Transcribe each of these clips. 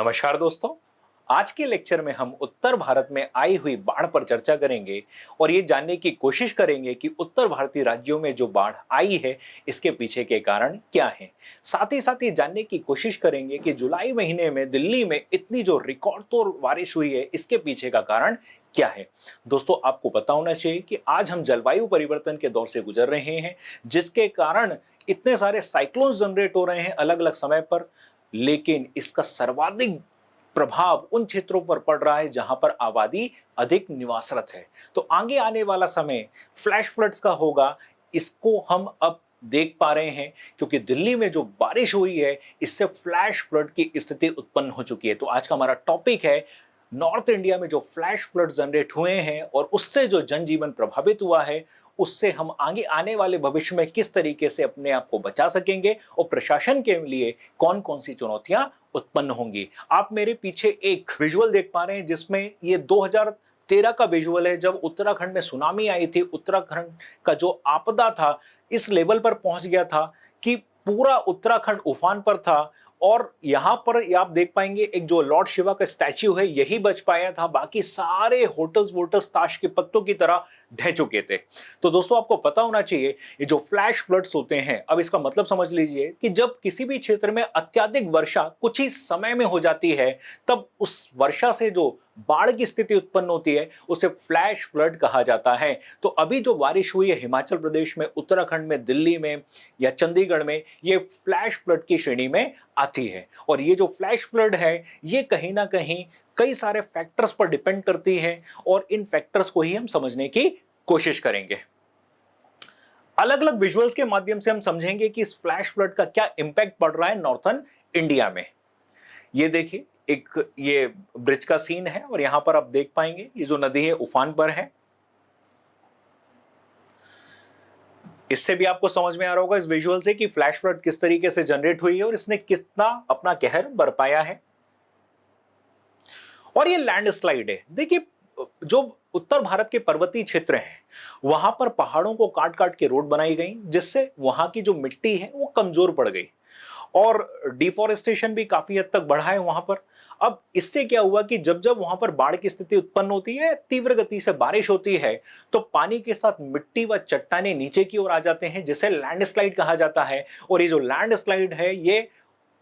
नमस्कार दोस्तों। आज के लेक्चर में हम उत्तर भारत में आई हुई बाढ़ पर चर्चा करेंगे और ये जानने की कोशिश करेंगे कि उत्तर भारतीय राज्यों में जो बाढ़ आई है इसके पीछे के कारण क्या हैं। साथ ही ये जानने की कोशिश करेंगे कि जुलाई महीने में दिल्ली में इतनी जो रिकॉर्ड तोड़ बारिश हुई है इसके पीछे का कारण क्या है। दोस्तों, आपको पता होना चाहिए कि आज हम जलवायु परिवर्तन के दौर से गुजर रहे हैं, जिसके कारण इतने सारे साइक्लोन जनरेट हो रहे हैं अलग अलग समय पर, लेकिन इसका सर्वाधिक प्रभाव उन क्षेत्रों पर पड़ रहा है जहां पर आबादी अधिक निवासरत है। तो आगे आने वाला समय फ्लैश फ्लड्स का होगा, इसको हम अब देख पा रहे हैं, क्योंकि दिल्ली में जो बारिश हुई है इससे फ्लैश फ्लड की स्थिति उत्पन्न हो चुकी है। तो आज का हमारा टॉपिक है नॉर्थ इंडिया में जो फ्लैश फ्लड जनरेट हुए हैं और उससे जो जनजीवन प्रभावित हुआ है, उससे हम आगे आने वाले भविष्य में किस तरीके से अपने आप को बचा सकेंगे और प्रशासन के लिए कौन कौन सी चुनौतियां उत्पन्न होंगी। आप मेरे पीछे एक विजुअल देख पा रहे हैं जिसमें ये 2013 का विजुअल है, जब उत्तराखंड में सुनामी आई थी। उत्तराखंड का जो आपदा था इस लेवल पर पहुंच गया था कि पूरा उत्तराखंड उफान पर था। और यहां पर आप देख पाएंगे एक जो लॉर्ड शिवा का स्टैच्यू है यही बच पाया था, बाकी सारे होटल्स वोटल्स ताश के पत्तों की तरह ढह चुके थे। तो दोस्तों, आपको पता होना चाहिए ये जो फ्लैश फ्लड्स होते हैं, अब इसका मतलब समझ लीजिए कि जब किसी भी क्षेत्र में अत्यधिक वर्षा कुछ ही समय में हो जाती है, तब उस वर्षा से जो बाढ़ की स्थिति उत्पन्न होती है उसे फ्लैश फ्लड कहा जाता है। तो अभी जो बारिश हुई है हिमाचल प्रदेश में, उत्तराखंड में, दिल्ली में या चंडीगढ़ में, ये फ्लैश फ्लड की श्रेणी में आती है। और ये जो फ्लैश फ्लड है ये कहीं ना कहीं कई सारे फैक्टर्स पर डिपेंड करती है और इन फैक्टर्स को ही हम समझने की कोशिश करेंगे। अलग अलग विजुअल्स के माध्यम से हम समझेंगे कि इस फ्लैश फ्लड का क्या इंपैक्ट पड़ रहा है नॉर्थर्न इंडिया में। ये देखिए, एक ये ब्रिज का सीन है और यहां पर आप देख पाएंगे ये जो नदी है उफान पर है। इससे भी आपको समझ में आ रहा होगा इस विजुअल से कि फ्लैश फ्लड किस तरीके से जनरेट हुई है और इसने कितना अपना कहर बरपाया है। और ये लैंडस्लाइड है। देखिए, जो उत्तर भारत के पर्वतीय क्षेत्र हैं वहां पर पहाड़ों को काट काट के रोड बनाई गई, जिससे वहां की जो मिट्टी है वो कमजोर पड़ गई और डिफॉरेस्टेशन भी काफी हद तक बढ़ा है वहां पर। अब इससे क्या हुआ कि जब जब वहां पर बाढ़ की स्थिति उत्पन्न होती है, तीव्र गति से बारिश होती है, तो पानी के साथ मिट्टी व चट्टाने नीचे की ओर आ जाते हैं, जिसे लैंडस्लाइड कहा जाता है। और ये जो लैंडस्लाइड है ये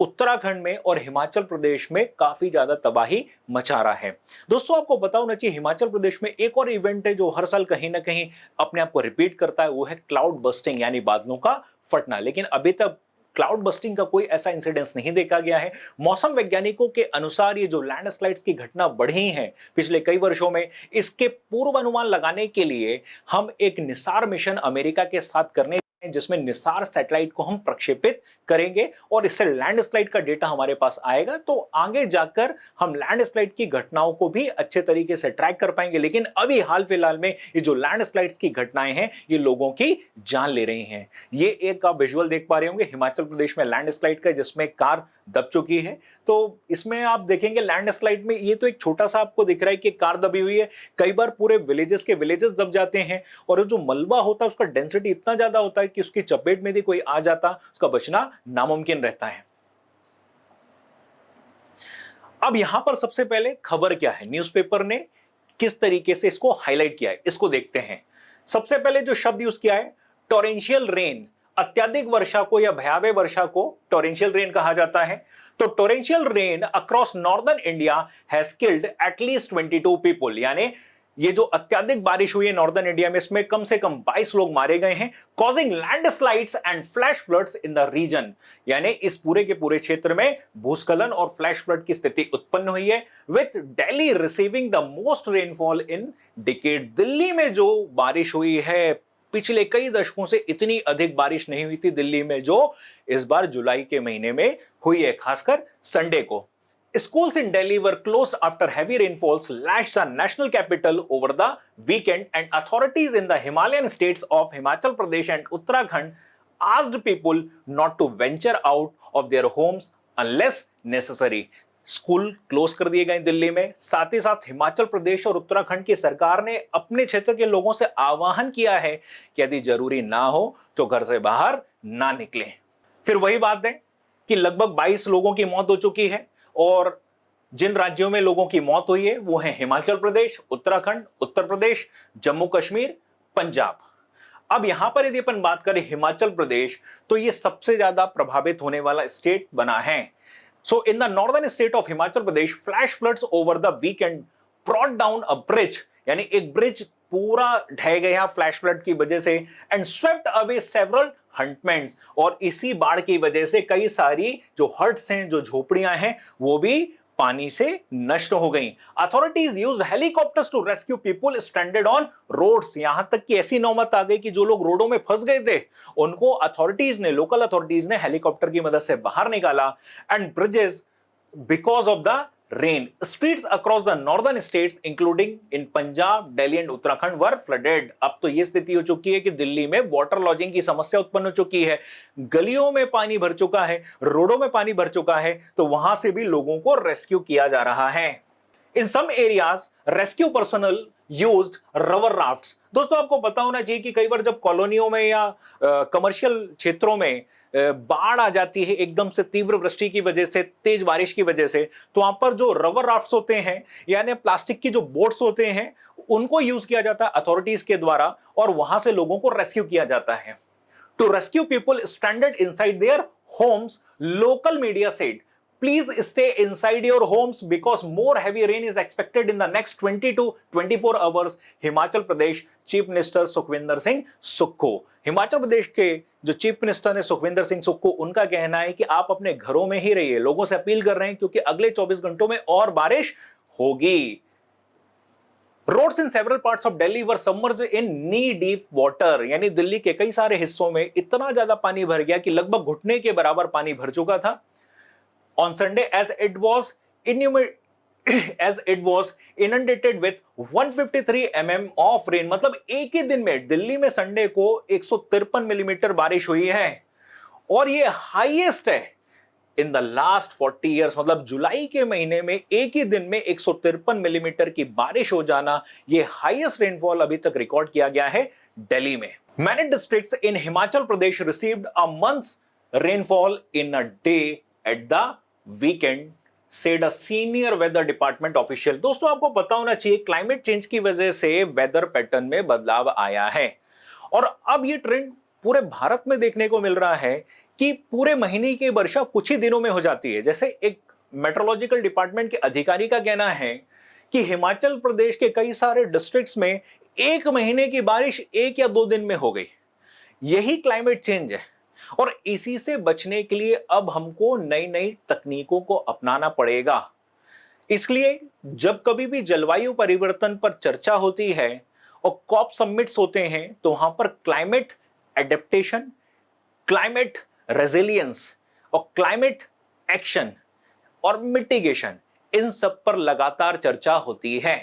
उत्तराखंड में और हिमाचल प्रदेश में काफी ज्यादा तबाही मचा रहा है। दोस्तों, आपको पता होना चाहिए हिमाचल प्रदेश में एक और इवेंट है जो हर साल कहीं ना कहीं अपने आप को रिपीट करता है, वो है क्लाउड बस्टिंग, यानी बादलों का फटना। लेकिन अभी तक क्लाउड बस्टिंग का कोई ऐसा इंसिडेंस नहीं देखा गया है। मौसम वैज्ञानिकों के अनुसार ये जो लैंडस्लाइड्स की घटना बढ़ी हैं पिछले कई वर्षों में, इसके पूर्वानुमान लगाने के लिए हम एक निसार मिशन अमेरिका के साथ करने, जिसमें निसार सैटेलाइट को हम प्रक्षेपित करेंगे और इससे लैंडस्लाइड का डेटा हमारे पास आएगा। तो आगे जाकर हम लैंडस्लाइड की घटनाओं को भी अच्छे तरीके से ट्रैक कर पाएंगे। लेकिन अभी हाल फिलहाल में ये जो लैंडस्लाइड्स की घटनाएं हैं ये लोगों की जान ले रही हैं। ये एक आप विजुअल देख पा रहे होंगे हिमाचल प्रदेश में लैंडस्लाइड का, जिसमें कार दब चुकी है। तो इसमें आप देखेंगे लैंडस्लाइड में ये तो एक छोटा सा आपको दिख रहा है कि कार दबी हुई है, कई बार पूरे विलेजेस के विलेजेस दब जाते हैं और जो मलबा होता है उसका डेंसिटी इतना ज्यादा होता है कि उसकी चपेट में भी कोई आ जाता उसका बचना नामुमकिन रहता है। अब यहां पर सबसे पहले खबर क्या है, न्यूज़पेपर ने किस तरीके से इसको हाईलाइट किया है, इसको देखते हैं। सबसे पहले जो शब्द यूज किया है टॉरेंशियल रेन, अत्यधिक वर्षा को या भयावह वर्षा को टॉरेंशियल रेन कहा जाता है। तो torrential rain across northern India has killed at least 22 people, यानी ये जो अत्यधिक बारिश हुई है नॉर्दर्न इंडिया में, इसमें कम से कम 22 लोग मारे गए हैं, causing landslides and flash floods in the region, यानी इस पूरे के पूरे क्षेत्र में भूस्खलन और फ्लैश फ्लड की स्थिति उत्पन्न हुई है, with Delhi receiving the most rainfall in decade. Delhi में जो बारिश हुई है पिछले कई दशकों से इतनी अधिक बारिश नहीं हुई थी दिल्ली में जो इस बार जुलाई के महीने में हुई है, खासकर संडे को। Schools in Delhi were closed after heavy rainfalls lashed the national capital over the weekend, and authorities in the Himalayan states of Himachal Pradesh and Uttarakhand asked people not to venture out of their homes unless necessary. School close कर दिए गए दिल्ली में। साथ ही साथ हिमाचल प्रदेश और उत्तराखंड की सरकार ने अपने क्षेत्र के लोगों से आह्वान किया है कि यदि जरूरी ना हो तो घर से बाहर ना निकलें। फिर वही बात है कि लगभग 22 लोगों की मौत हो चुकी है और जिन राज्यों में लोगों की मौत हुई है वो है हिमाचल प्रदेश, उत्तराखंड, उत्तर प्रदेश, जम्मू कश्मीर, पंजाब। अब यहां पर यदि अपन बात करें हिमाचल प्रदेश, तो ये सबसे ज्यादा प्रभावित होने वाला स्टेट बना है। So in the northern state of Himachal Pradesh, flash floods over the weekend brought down a bridge, यानी एक ब्रिज पूरा ढह गया फ्लैश फ्लड की वजह से, एंड स्वेप्ट अवे सेवरल हंटमेंट्स, और इसी बाढ़ की वजह से कई सारी जो हट्स हैं, जो झोपड़ियां हैं, वो भी पानी से नष्ट हो गई। Authorities used helicopters to rescue people stranded on roads. यहां तक कि ऐसी नौबत आ गई कि जो लोग रोडों में फंस गए थे, उनको अथॉरिटीज ने, लोकल अथॉरिटीज ने हेलीकॉप्टर की मदद से बाहर निकाला। And bridges, because of the rain, streets across the northern states including in Punjab, Delhi and Uttarakhand were flooded। अब तो ये स्थिति हो चुकी है कि दिल्ली में वाटर लॉजिंग की समस्या उत्पन्न हो चुकी है, गलियों में पानी भर चुका है, रोडों में पानी भर चुका है, तो वहां से भी लोगों को रेस्क्यू किया जा रहा है। In some areas rescue personnel used rubber rafts. दोस्तों आपको पता होना चाहिए कि कई बार जब कॉलोनियों में या कमर्शियल क्षेत्रों में बाढ़ आ जाती है एकदम से तीव्र वृष्टि की वजह से, तेज बारिश की वजह से, तो वहां पर जो रबर राफ्ट्स होते हैं, यानी प्लास्टिक की जो बोट्स होते हैं, उनको यूज किया जाता है अथॉरिटीज के द्वारा, और वहां से लोगों को रेस्क्यू किया जाता है। To rescue people stranded inside their homes, local media said please stay inside your homes because more heavy rain is expected in the next 20 to 24 hours। Himachal Pradesh chief minister Sukhvinder Singh Sukhu, Himachal Pradesh के जो चीफ मिनिस्टर है सुखविंदर सिंह सुक्खू, उनका कहना है कि आप अपने घरों में ही रहिए। लोगों से अपील कर रहे हैं क्योंकि अगले 24 घंटों में और बारिश होगी। Roads in several parts of Delhi were submerged in knee deep water, यानी दिल्ली के कई सारे हिस्सों में इतना ज्यादा पानी भर गया कि लगभग घुटने के बराबर पानी भर चुका था। On Sunday, as it was inundated with 153 mm of rain, मतलब एक ही दिन में दिल्ली में संडे को 153 मिलीमीटर बारिश हुई है, और ये हाईएस्ट है इन द लास्ट 40 इयर्स। मतलब जुलाई के महीने में एक ही दिन में 153 मिलीमीटर की बारिश हो जाना, ये हाईएस्ट रेनफॉल अभी तक रिकॉर्ड किया गया है दिल्ली में। Many districts in Himachal Pradesh received a month's rainfall in a day at the weekend, said a senior weather department official. दोस्तों आपको पता होना चाहिए क्लाइमेट चेंज की वजह से वेदर पैटर्न में बदलाव आया है, और अब ये ट्रेंड पूरे भारत में देखने को मिल रहा है कि पूरे महीने की वर्षा कुछ ही दिनों में हो जाती है। जैसे एक मेट्रोलॉजिकल डिपार्टमेंट के अधिकारी का कहना है कि हिमाचल प्रदेश के कई सारे डिस्ट्रिक्ट्स में एक महीने की बारिश 1 या 2 दिन में हो गई। यही क्लाइमेट चेंज है, और इसी से बचने के लिए अब हमको नई नई तकनीकों को अपनाना पड़ेगा। इसलिए जब कभी भी जलवायु परिवर्तन पर चर्चा होती है और कॉप समिट्स होते हैं, तो वहां पर क्लाइमेट एडेप्टेशन, क्लाइमेट रेजिलियंस और क्लाइमेट एक्शन और मिटिगेशन, इन सब पर लगातार चर्चा होती है।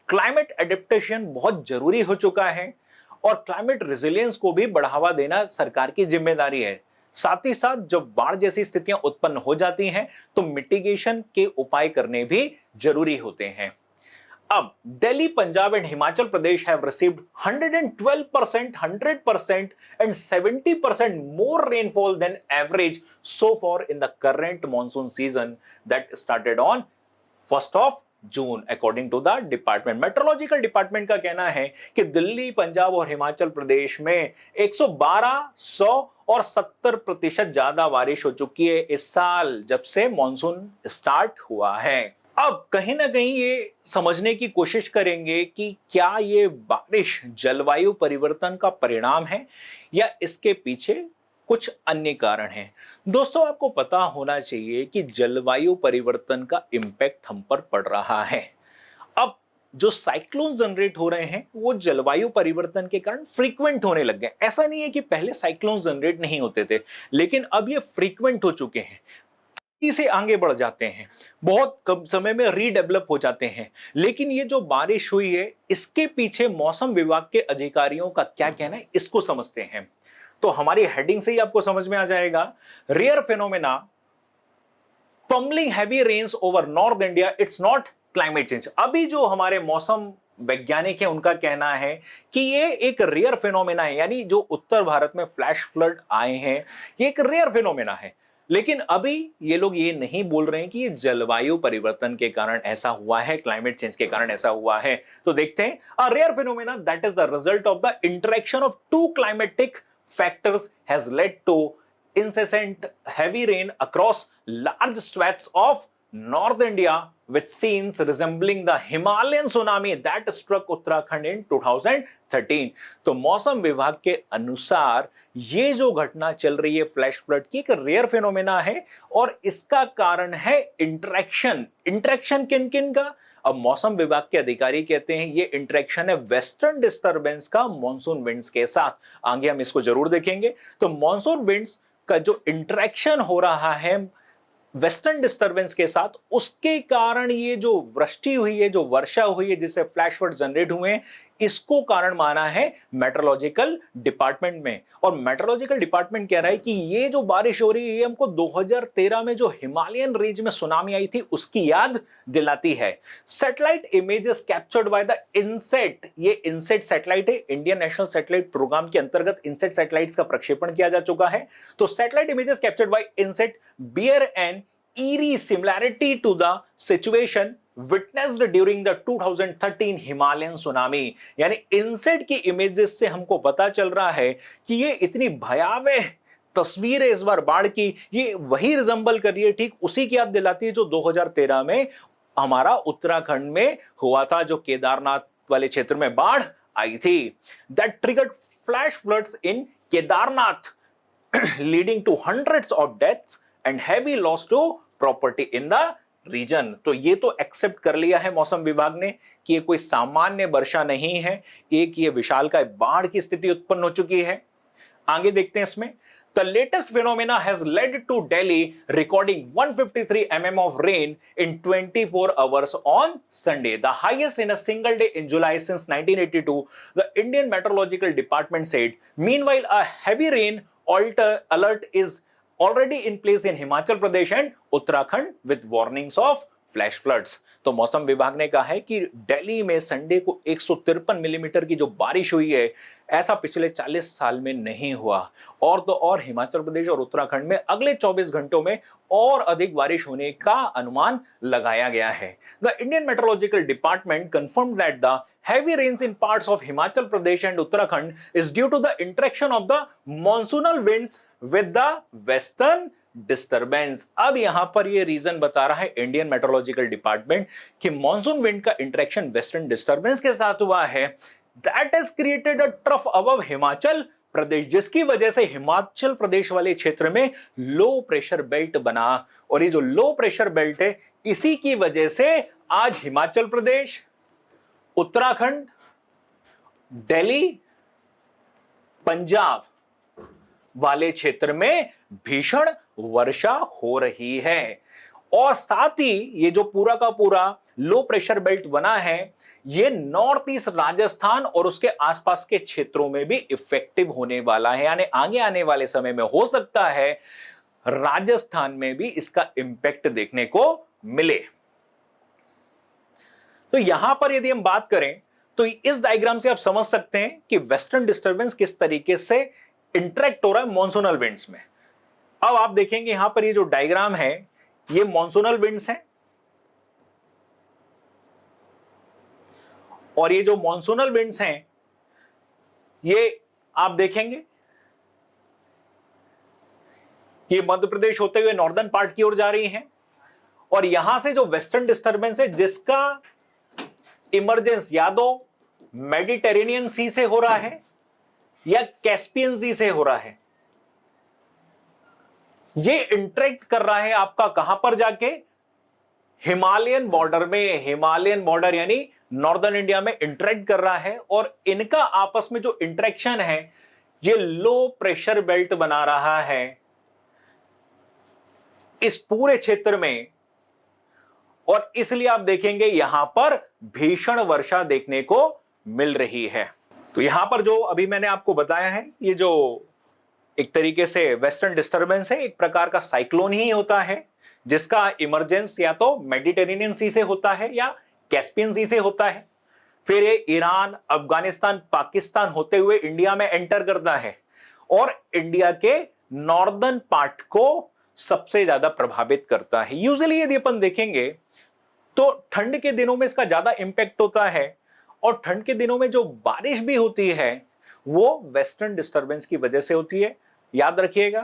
क्लाइमेट एडेप्टेशन बहुत जरूरी हो चुका है, और क्लाइमेट रेजिलियंस को भी बढ़ावा देना सरकार की जिम्मेदारी है। साथ ही साथ जब बाढ़ जैसी स्थितियां उत्पन्न हो जाती हैं, तो मिटिगेशन के उपाय करने भी जरूरी होते हैं। अब Delhi, Punjab and Himachal Pradesh have received 112%, 100% and 70% more rainfall than average so far in the current monsoon season that started on 1st of June, according to the department. Meteorological department का कहना है कि दिल्ली, पंजाब और हिमाचल प्रदेश में 112, 100 और 70% ज्यादा बारिश हो चुकी है इस साल, जब से मॉनसून स्टार्ट हुआ है। अब कहीं ना कहीं ये समझने की कोशिश करेंगे कि क्या ये बारिश जलवायु परिवर्तन का परिणाम है या इसके पीछे कुछ अन्य कारण हैं। दोस्तों आपको पता होना चाहिए कि जलवायु परिवर्तन का इंपैक्ट हम पर पड़ रहा है। अब जो साइक्लोन जनरेट हो रहे हैं वो जलवायु परिवर्तन के कारण फ्रीक्वेंट होने लग गए। ऐसा नहीं है कि पहले साइक्लोन जनरेट नहीं होते थे, लेकिन अब ये फ्रीक्वेंट हो चुके हैं, से आगे बढ़ जाते हैं, बहुत कम समय में रीडेवलप हो जाते हैं। लेकिन ये जो बारिश हुई है, इसके पीछे मौसम विभाग के अधिकारियों का क्या कहना है, इसको समझते हैं। तो हमारी हेडिंग से ही आपको समझ में आ जाएगा, rare phenomena pummelling heavy rains over north India, it's not climate change. अभी जो हमारे मौसम वैज्ञानिक हैं उनका कहना है कि ये एक रेयर फिनोमेना है, यानी जो उत्तर भारत में फ्लैश फ्लड आए हैं ये एक रेयर फिनोमेना है। लेकिन अभी ये लोग ये नहीं बोल रहे हैं कि ये जलवायु परिवर्तन के कारण ऐसा हुआ है, क्लाइमेट चेंज के कारण ऐसा हुआ है। तो देखते हैं, a rare phenomena that is the result of the interaction of two climatic factors has led to incessant heavy rain across large swaths of North India, with scenes resembling the Himalayan tsunami that struck Uttarakhand in 2013। तो मौसम विभाग के अनुसार ये जो घटना चल रही है फ्लैश फ्लड की, एक रेयर फिनोमेना है और इसका कारण है इंटरेक्शन। इंटरेक्शन किन किन का? अब मौसम विभाग के अधिकारी कहते हैं ये इंटरेक्शन है वेस्टर्न डिस्टर्बेंस का मॉनसून विंड्स के साथ। आगे हम इसको जरूर देखेंगे। तो मॉनसून विंड्स का जो इंटरेक्शन हो रहा है वेस्टर्न डिस्टर्बेंस के साथ, उसके कारण ये जो वृष्टि हुई है, जो वर्षा हुई है, जिससे फ्लैश फ्लड जनरेट हुए हैं, इसको कारण माना है मेट्रोलॉजिकल डिपार्टमेंट में। और मेट्रोलॉजिकल डिपार्टमेंट कह रहा है कि ये जो बारिश हो रही है ये हमको 2013 में जो हिमालयन रेंज में सुनामी आई थी उसकी याद दिलाती है। Satellite images captured by the INSAT, ये इनसेट सैटेलाइट है, इंडियन नेशनल सैटेलाइट प्रोग्राम के अंतर्गत इनसेट सैटेलाइट्स का प्रक्षेपण किया जा चुका है। तो satellite images captured by INSAT bear an eerie similarity to the situation witnessed during the 2013 Himalayan tsunami. यानी इनसेट की इमेजेस से हमको पता चल रहा है कि ये इतनी भयावह तस्वीर है इस बार बाढ़ की, ये वही रिजेंबल कर रही है, ठीक उसी की याद दिलाती है जो 2013 में हमारा उत्तराखंड में हुआ था, जो केदारनाथ वाले क्षेत्र में बाढ़ आई थी। That triggered flash floods in Kedarnath leading to hundreds of deaths and heavy loss to property in the region. तो ये तो एक्सेप्ट कर लिया है मौसम विभाग ने कि ये कोई सामान्य वर्षा नहीं है, एक ये विशालकाय बाढ़ की स्थिति उत्पन्न हो चुकी है। आगे देखते हैं इसमें। The latest phenomena has led to Delhi recording 153 mm of rain in 24 hours on Sunday, the highest in a single day in July since 1982, the Indian Meteorological Department said. Meanwhile, a heavy rain alert is already in place in Himachal Pradesh and Uttarakhand with warnings of flash floods. तो मौसम विभाग ने कहा है कि दिल्ली में Sunday को 153 millimetre की जो बारिश हुई है, ऐसा पिछले 40 साल में नहीं हुआ। और तो और हिमाचल प्रदेश और उत्तराखंड में अगले 24 घंटों में और अधिक बारिश होने का अनुमान लगाया गया है। The Indian meteorological department confirmed that the heavy rains in parts of Himachal Pradesh and Uttarakhand is due to the interaction of the monsoonal winds with the western disturbance. अब यहां पर ये रीजन बता रहा है इंडियन मेट्रोलॉजिकल डिपार्टमेंट कि monsoon wind का interaction western disturbance के साथ हुआ है, that has created a trough above Himachal Pradesh, जिसकी वजह से हिमाचल प्रदेश वाले क्षेत्र में लो प्रेशर बेल्ट बना। और ये जो लो प्रेशर बेल्ट है, इसी की वजह से आज हिमाचल प्रदेश, उत्तराखंड, दिल्ली, पंजाब वाले क्षेत्र में भीषण वर्षा हो रही है। और साथ ही ये जो पूरा का पूरा लो प्रेशर बेल्ट बना है, ये नॉर्थ ईस्ट राजस्थान और उसके आसपास के क्षेत्रों में भी इफेक्टिव होने वाला है। यानी आगे आने वाले समय में हो सकता है राजस्थान में भी इसका इंपैक्ट देखने को मिले। तो यहां पर यदि हम बात करें तो इस डायग्राम से आप समझ सकते हैं कि वेस्टर्न डिस्टर्बेंस किस तरीके से इंटरेक्ट हो रहा है मॉनसूनल विंड्स में। अब आप देखेंगे यहां पर ये जो डायग्राम है, ये मॉनसूनल विंड्स हैं और ये जो मॉनसूनल विंड्स हैं, ये आप देखेंगे ये मध्य प्रदेश होते हुए नॉर्दर्न पार्ट की ओर जा रही हैं। और यहां से जो वेस्टर्न डिस्टर्बेंस है, जिसका इमरजेंस या तो मेडिटेरेनियन सी से हो रहा है या कैस्पियन सी से हो रहा है, ये इंटरेक्ट कर रहा है आपका कहां पर जाके, हिमालयन बॉर्डर में। हिमालयन बॉर्डर यानी नॉर्दर्न इंडिया में इंटरेक्ट कर रहा है और इनका आपस में जो इंटरेक्शन है, ये लो प्रेशर बेल्ट बना रहा है इस पूरे क्षेत्र में। और इसलिए आप देखेंगे यहां पर भीषण वर्षा देखने को मिल रही है। तो यहां पर जो अभी मैंने आपको बताया है, ये जो एक तरीके से वेस्टर्न डिस्टर्बेंस है, एक प्रकार का साइक्लोन ही होता है, जिसका इमरजेंस या तो मेडिटेरेनियन सी से होता है या कैस्पियन सी से होता है। फिर ये ईरान, अफगानिस्तान, पाकिस्तान होते हुए इंडिया में एंटर करता है और इंडिया के नॉर्दर्न पार्ट को सबसे ज्यादा प्रभावित करता है। यूजुअली यदि अपन देखेंगे तो ठंड के दिनों में इसका ज्यादा इंपैक्ट होता है, और ठंड के दिनों में जो बारिश भी होती है वो वेस्टर्न डिस्टरबेंस की वजह से होती है। याद रखिएगा,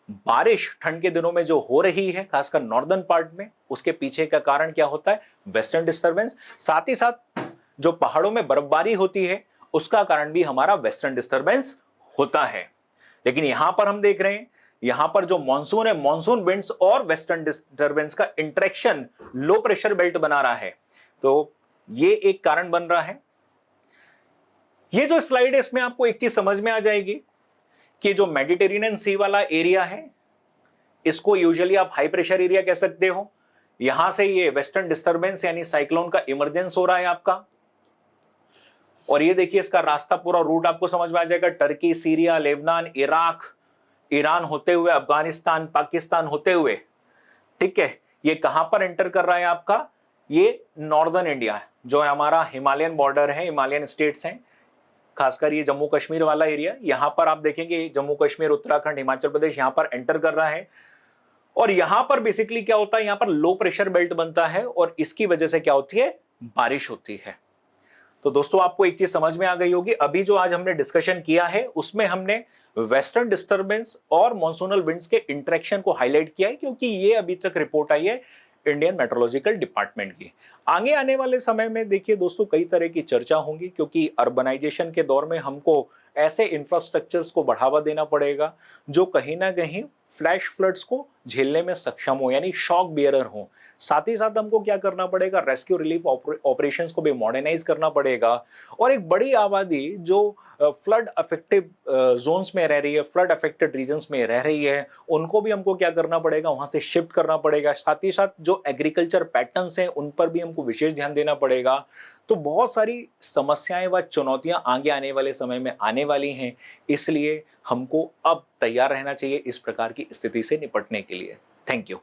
बारिश ठंड के दिनों में जो हो रही है खासकर नॉर्दर्न पार्ट में, उसके पीछे का कारण क्या होता है? Western disturbance. साथ ही साथ जो पहाड़ों में बर्फबारी होती है उसका कारण भी हमारा वेस्टर्न डिस्टरबेंस होता है। लेकिन यहां पर हम देख रहे हैं, यहां पर जो मॉनसून है, मॉनसून विंड्स और वेस्टर्न डिस्टरबेंस का इंटरेक्शन लो प्रेशर बेल्ट बना रहा है, तो ये एक कारण बन रहा है। ये जो स्लाइड है इसमें आपको एक चीज समझ में आ जाएगी कि जो मेडिटेरेनियन सी वाला एरिया है इसको यूजुअली आप हाई प्रेशर एरिया कह सकते हो। यहां से ये वेस्टर्न डिस्टरबेंस यानी साइक्लोन का इमरजेंस हो रहा है आपका, और ये देखिए इसका रास्ता पूरा रूट आपको समझ में आ जाएगा। Turkey, Syria, Lebanon, Iraq, Iran होते हुए अफगानिस्तान, पाकिस्तान होते हुए, ठीक है, ये कहां पर एंटर कर रहा है आपका? ये नॉर्दर्न इंडिया है, जो हमारा हिमालयन बॉर्डर है, हिमालयन स्टेट्स हैं, खासकर ये जम्मू कश्मीर वाला एरिया। यहां पर आप देखेंगे जम्मू कश्मीर, उत्तराखंड, हिमाचल प्रदेश यहां पर एंटर कर रहा है। और यहां पर बेसिकली क्या होता है, यहां पर लो प्रेशर बेल्ट बनता है और इसकी वजह से क्या होती है? बारिश होती है। तो दोस्तों आपको एक चीज समझ में आ गई होगी, अभी जो आज हमने डिस्कशन किया है उसमें हमने वेस्टर्न डिस्टरबेंस और मॉनसूनल विंड्स के इंटरेक्शन को हाईलाइट किया है, क्योंकि ये अभी तक रिपोर्ट आई है इंडियन मेट्रोलॉजिकल डिपार्टमेंट की। आगे आने वाले समय में देखिए दोस्तों कई तरह की चर्चा होंगी, क्योंकि अर्बनाइजेशन के दौर में हमको ऐसे इंफ्रास्ट्रक्चर्स को बढ़ावा देना पड़ेगा जो कहीं ना कहीं फ्लैश फ्लड्स को झेलने में सक्षम हो, यानी शॉक बियरर हो। साथ ही साथ हमको क्या करना पड़ेगा? रेस्क्यू रिलीफ ऑपरेशंस को भी मॉडर्नाइज करना पड़ेगा। और एक बड़ी आबादी जो फ्लड अफेक्टेड जोन्स में रह रही है, फ्लड अफेक्टेड रीजन्स में रह रही है, उनको भी हमको क्या करना पड़ेगा? वहां से शिफ्ट करना पड़ेगा। साथ ही साथ जो एग्रीकल्चर पैटर्न्स हैं उन पर भी हमको विशेष ध्यान देना पड़ेगा। तो बहुत सारी समस्याएं व चुनौतियां आगे आने वाले समय में आने वाली हैं, इसलिए हमको अब तैयार रहना चाहिए इस प्रकार की स्थिति से निपटने के लिए। Thank you.